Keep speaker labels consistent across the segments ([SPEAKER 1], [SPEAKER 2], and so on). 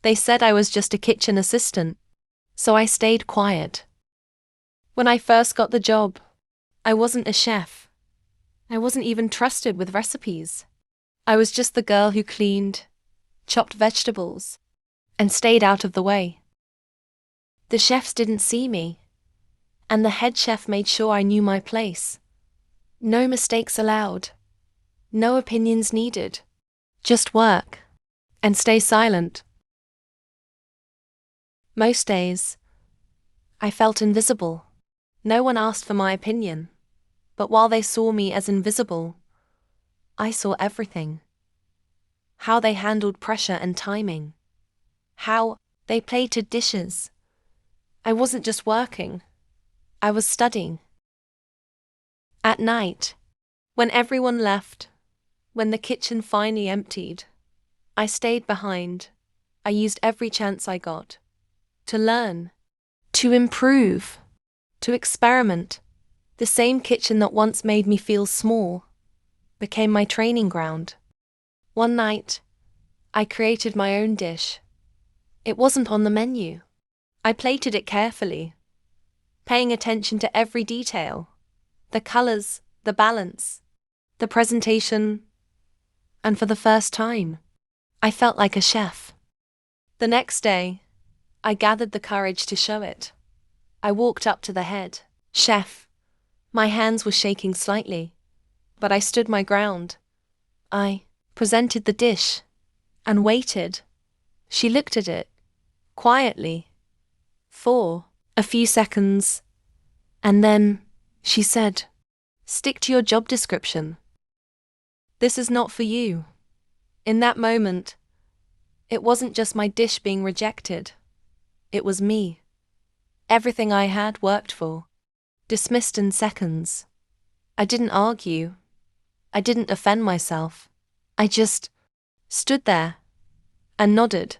[SPEAKER 1] They said I was just a kitchen assistant, so I stayed quiet. When I first got the job, I wasn't a chef. I wasn't even trusted with recipes. I was just the girl who cleaned, chopped vegetables, and stayed out of the way. The chefs didn't see me, and the head chef made sure I knew my place. No mistakes allowed. No opinions needed. Just work, and stay silent. Most days, I felt invisible. No one asked for my opinion, but while they saw me as invisible, I saw everything. How they handled pressure and timing. How they plated dishes. I wasn't just working, I was studying. At night, when everyone left, when the kitchen finally emptied, I stayed behind. I used every chance I got. To learn, to improve, to experiment. The same kitchen that once made me feel small became my training ground. One night, I created my own dish. It wasn't on the menu. I plated it carefully, paying attention to every detail, the colors, the balance, the presentation, and for the first time, I felt like a chef. The next day, I gathered the courage to show it. I walked up to the head chef. My hands were shaking slightly, but I stood my ground. I presented the dish and waited. She looked at it, quietly, for a few seconds, and then she said, "Stick to your job description. This is not for you." In that moment, it wasn't just my dish being rejected. It was me. Everything I had worked for, dismissed in seconds. I didn't argue. I didn't defend myself. I just stood there and nodded.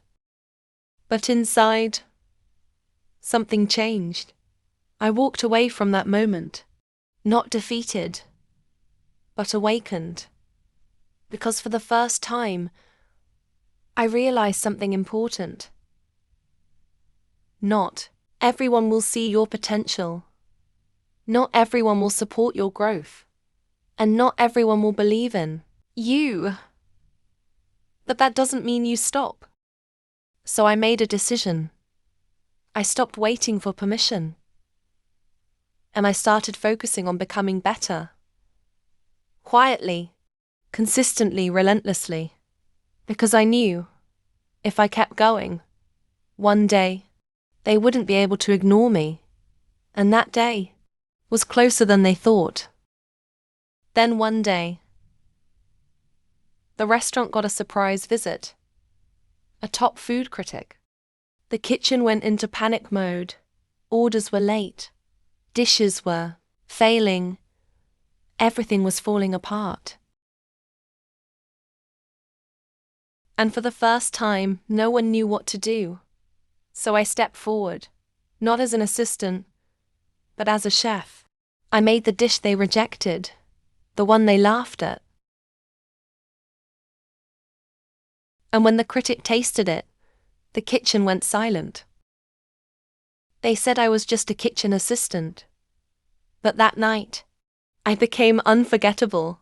[SPEAKER 1] But inside, something changed. I walked away from that moment, not defeated, but awakened. Because for the first time, I realized something important. Not everyone will see your potential. Not everyone will support your growth. And not everyone will believe in you. But that doesn't mean you stop. So I made a decision. I stopped waiting for permission. And I started focusing on becoming better. Quietly, consistently, relentlessly. Because I knew, if I kept going, one day, they wouldn't be able to ignore me. And that day was closer than they thought. Then one day, the restaurant got a surprise visit. A top food critic. The kitchen went into panic mode. Orders were late. Dishes were failing. Everything was falling apart. And for the first time, no one knew what to do. So I stepped forward, not as an assistant, but as a chef. I made the dish they rejected, the one they laughed at. And when the critic tasted it, the kitchen went silent. They said I was just a kitchen assistant. But that night, I became unforgettable.